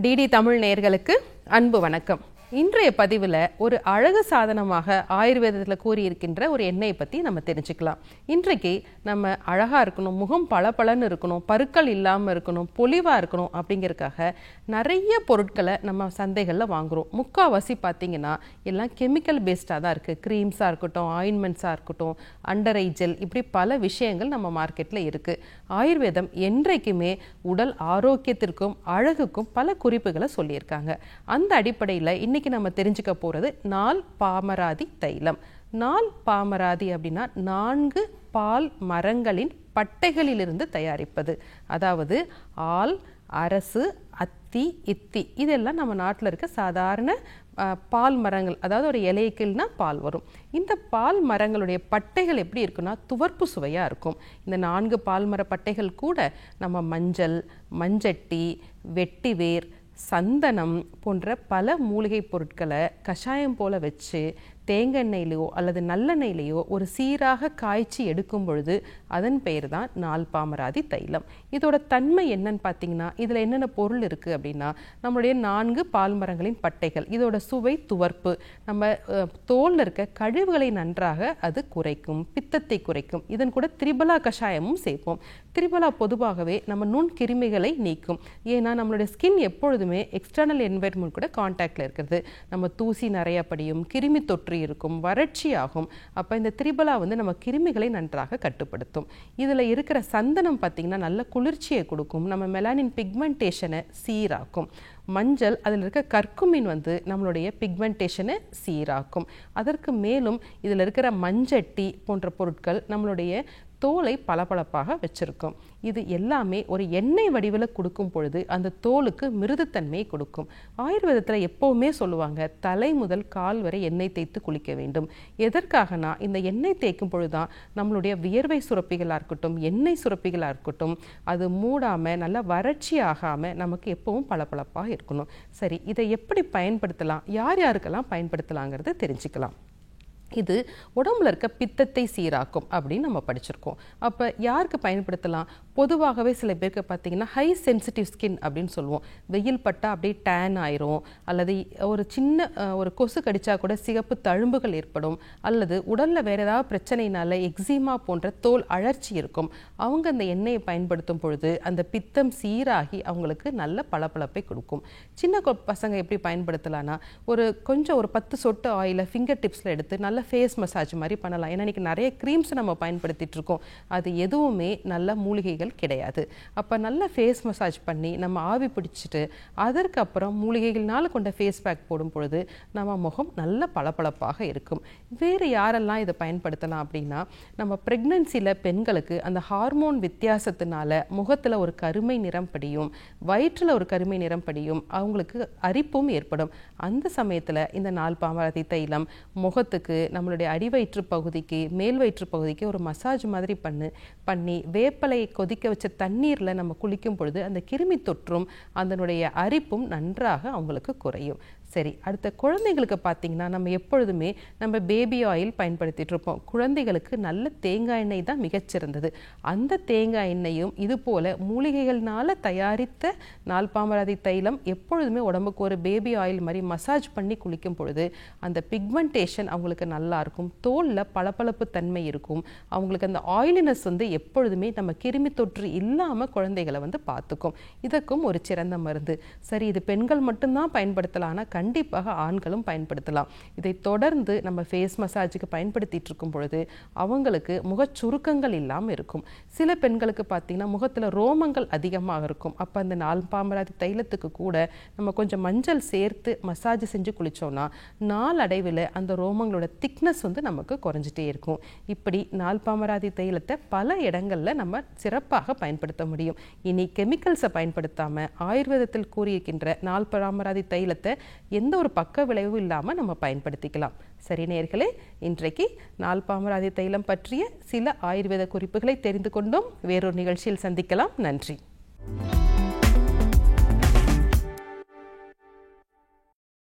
DD Tamil நேயர்களுக்கு அன்பு வணக்கம். இன்றைய பதிவில் ஒரு அழகு சாதனமாக ஆயுர்வேதத்தில் கூறியிருக்கின்ற ஒரு எண்ணெயை பற்றி நம்ம தெரிஞ்சுக்கலாம். இன்றைக்கு நம்ம அழகாக இருக்கணும், முகம் பளபளன்னு இருக்கணும், பருக்கள் இல்லாமல் இருக்கணும், பொலிவாக இருக்கணும் அப்படிங்கிறதுக்காக நிறைய பொருட்களை நம்ம சந்தைகளில் வாங்குகிறோம். முக்கால்வாசி பார்த்திங்கன்னா எல்லாம் கெமிக்கல் பேஸ்டாக தான் இருக்குது. க்ரீம்ஸாக இருக்கட்டும், ஆயின்மெண்ட்ஸாக இருக்கட்டும், அண்டர் ஐ ஜெல், இப்படி பல விஷயங்கள் நம்ம மார்க்கெட்டில் இருக்குது. ஆயுர்வேதம் என்றைக்குமே உடல் ஆரோக்கியத்திற்கும் அழகுக்கும் பல குறிப்புகளை சொல்லியிருக்காங்க. அந்த அடிப்படையில் இன்னைக்கு நம்ம தெரிஞ்சுக்க போகிறது நாள் பாமராதி தைலம். நாள் பாமராதி அப்படின்னா 4 பால் மரங்களின் பட்டைகளிலிருந்து தயாரிப்பது. அதாவது ஆல், அரசு, அத்தி, இத்தி, இதெல்லாம் நம்ம நாட்டில் இருக்க சாதாரண பால் மரங்கள். அதாவது ஒரு இலைக்குன்னா பால் வரும். இந்த பால் மரங்களுடைய பட்டைகள் எப்படி இருக்குன்னா துவர்ப்பு சுவையாக இருக்கும். இந்த 4 பால் மர பட்டைகள் கூட நம்ம மஞ்சள், மஞ்சட்டி, வெட்டிவேர், சந்தனம் போன்ற பல மூலிகை பொருட்களை கஷாயம் போல வச்சு தேங்காய்லையோ அல்லது நல்லெண்ணெயிலையோ ஒரு சீராக காய்ச்சி எடுக்கும் பொழுது அதன் பெயர் தான் நாள் பாமராதி தைலம். இதோட தன்மை என்னன்னு பார்த்தீங்கன்னா இதில் என்னென்ன பொருள் இருக்குது அப்படின்னா நம்மளுடைய 4 பால் மரங்களின் பட்டைகள். இதோட சுவை துவர்ப்பு, நம்ம தோலில் இருக்க கழிவுகளை நன்றாக அது குறைக்கும், பித்தத்தை குறைக்கும். இதன் கூட திரிபலா கஷாயமும் சேர்ப்போம். திரிபலா பொதுவாகவே நம்ம நுண் கிருமிகளை நீக்கும். ஏன்னா நம்மளுடைய ஸ்கின் எப்பொழுதுமே எக்ஸ்டர்னல் என்வைரன்மெண்ட் கூட கான்டாக்டில் இருக்கிறது. நம்ம தூசி நிறைய படியும், கிருமி தொற்று இருக்கும், வறட்சி ஆகும். அப்போ இந்த திரிபலா நம்ம கிருமிகளை நன்றாக கட்டுப்படுத்தும். இதில் இருக்கிற சந்தனம் பார்த்திங்கன்னா நல்ல குளிர்ச்சியை கொடுக்கும், நம்ம மெலானின் பிக்மெண்டேஷனை சீராக்கும். மஞ்சள், அதில் இருக்க கர்க்குமின் நம்மளுடைய பிக்மெண்டேஷனை சீராக்கும். அதற்கு மேலும் இதில் இருக்கிற மஞ்சட்டி போன்ற பொருட்கள் நம்மளுடைய தோலை பளபளப்பாக வச்சிருக்கும். இது எல்லாமே ஒரு எண்ணெய் வடிவில் கொடுக்கும் பொழுது அந்த தோலுக்கு மிருதுத்தன்மையை கொடுக்கும். ஆயுர்வேதத்தில் எப்போவுமே சொல்லுவாங்க தலை முதல் கால் வரை எண்ணெய் தேய்த்து குளிக்க வேண்டும். எதற்காகனா இந்த எண்ணெய் தேய்க்கும் பொழுதுதான் நம்மளுடைய வியர்வை சுரப்பிகளாக இருக்கட்டும், எண்ணெய் சுரப்பிகளாக இருக்கட்டும், அது மூடாமல் நல்லா வறட்சி ஆகாமல் நமக்கு எப்பவும் பளபளப்பாக இருக்கணும். சரி, இதை எப்படி பயன்படுத்தலாம், யார் யாருக்கெல்லாம் பயன்படுத்தலாங்கிறத தெரிஞ்சுக்கலாம். இது உடம்புல இருக்க பித்தத்தை சீராக்கும் அப்படின்னு நம்ம படிச்சிருக்கோம். அப்போ யாருக்கு பயன்படுத்தலாம்? பொதுவாகவே சில பேருக்கு பார்த்தீங்கன்னா ஹை சென்சிட்டிவ் ஸ்கின் அப்படின்னு சொல்லுவோம். வெயில் பட்டால் அப்படியே டேன் ஆயிரும், அல்லது ஒரு சின்ன ஒரு கொசு கடிச்சா கூட சிகப்பு தழும்புகள் ஏற்படும், அல்லது உடலில் வேறு ஏதாவது பிரச்சனையினால எக்ஸிமா போன்ற தோல் அழற்சி இருக்கும். அவங்க அந்த எண்ணெயை பயன்படுத்தும் பொழுது அந்த பித்தம் சீராகி அவங்களுக்கு நல்ல பளபளப்பை கொடுக்கும். சின்ன பசங்க எப்படி பயன்படுத்தலான்னா கொஞ்சம் ஒரு 10 சொட்டு ஆயிலை ஃபிங்கர் டிப்ஸில் எடுத்து நல்ல ஃபேஸ் மசாஜ் மாதிரி பண்ணலாம். ஏன்னா இன்றைக்கி நிறைய க்ரீம்ஸ் நம்ம பயன்படுத்திட்டு இருக்கோம், அது எதுவுமே நல்ல மூலிகைகள் கிடையாது. அப்போ நல்ல ஃபேஸ் மசாஜ் பண்ணி நம்ம ஆவி பிடிச்சிட்டு அதற்கப்புறம் மூலிகைகள்னால கொண்ட ஃபேஸ் பேக் போடும் பொழுது நம்ம முகம் நல்ல பளபளப்பாக இருக்கும். வேறு யாரெல்லாம் இதை பயன்படுத்தலாம் அப்படின்னா நம்ம ப்ரெக்னன்சியில் பெண்களுக்கு அந்த ஹார்மோன் வித்தியாசத்தினால முகத்தில் ஒரு கருமை நிறம் படியும், வயிற்றில் ஒரு கருமை நிறம் படியும், அவங்களுக்கு அரிப்பும் ஏற்படும். அந்த சமயத்தில் இந்த நாள் பாமராதி தைலம் முகத்துக்கு, நம்மளுடைய அடிவயிற்று பகுதிக்கு, மேல் வயிற்று பகுதிக்கு ஒரு மசாஜ் மாதிரி பண்ணி வேப்பலை கொதிக்க வச்ச தண்ணீரில் நம்ம குளிக்கும் பொழுது அந்த கிருமி தொற்றும் அதனுடைய அரிப்பும் நன்றாக அவங்களுக்கு குறையும். சரி, அடுத்த குழந்தைகளுக்கு பார்த்திங்கன்னா நம்ம எப்பொழுதுமே நம்ம பேபி ஆயில் பயன்படுத்திட்டு இருப்போம். குழந்தைகளுக்கு நல்ல தேங்காய் எண்ணெய் தான் மிகச்சிறந்தது. அந்த தேங்காய் எண்ணெயும் இது போல் மூலிகைகள்னால தயாரித்த நாள் பாமராதி தைலம் எப்பொழுதுமே உடம்புக்கு ஒரு பேபி ஆயில் மாதிரி மசாஜ் பண்ணி குளிக்கும் பொழுது அந்த பிக்மெண்டேஷன் அவங்களுக்கு நல்லா இருக்கும், தோலில் பளபளப்பு தன்மை இருக்கும், அவங்களுக்கு அந்த ஆயிலினஸ் எப்பொழுதுமே நம்ம கிருமி தொற்று இல்லாமல் குழந்தைகளை பார்த்துக்கும். இதற்கும் ஒரு சிறந்த மருந்து. சரி, இது பெண்கள் மட்டும்தான் பயன்படுத்தலாம்னா கண்டிப்பாக ஆண்களும் பயன்படுத்தலாம். இதை தொடர்ந்து நம்ம ஃபேஸ் மசாஜுக்கு பயன்படுத்திட்டு இருக்கும் பொழுது அவங்களுக்கு முகச் சுருக்கங்கள் இல்லாமல் இருக்கும். சில பெண்களுக்கு பார்த்தீங்கன்னா முகத்தில் ரோமங்கள் அதிகமாக இருக்கும். அப்போ அந்த நாள் பாமராதி தைலத்துக்கு கூட நம்ம கொஞ்சம் மஞ்சள் சேர்த்து மசாஜ் செஞ்சு குளித்தோம்னா நாளடைவில் அந்த ரோமங்களோட திக்னஸ் நமக்கு குறைஞ்சிட்டே இருக்கும். இப்படி நாள் பாமராதி தைலத்தை பல இடங்களில் நம்ம சிறப்பாக பயன்படுத்த முடியும். இனி கெமிக்கல்ஸை பயன்படுத்தாமல் ஆயுர்வேதத்தில் கூறியிருக்கின்ற நாள் பாமராதி தைலத்தை எந்த ஒரு பக்க விளைவும் இல்லாமல் நம்ம பயன்படுத்திக்கலாம். சரி நேயர்களே, இன்றைக்கு நாள் பாமராதி தைலம் பற்றிய சில ஆயுர்வேத குறிப்புகளை தெரிந்து கொண்டோம். வேறொரு நிகழ்ச்சியில் சந்திக்கலாம். நன்றி.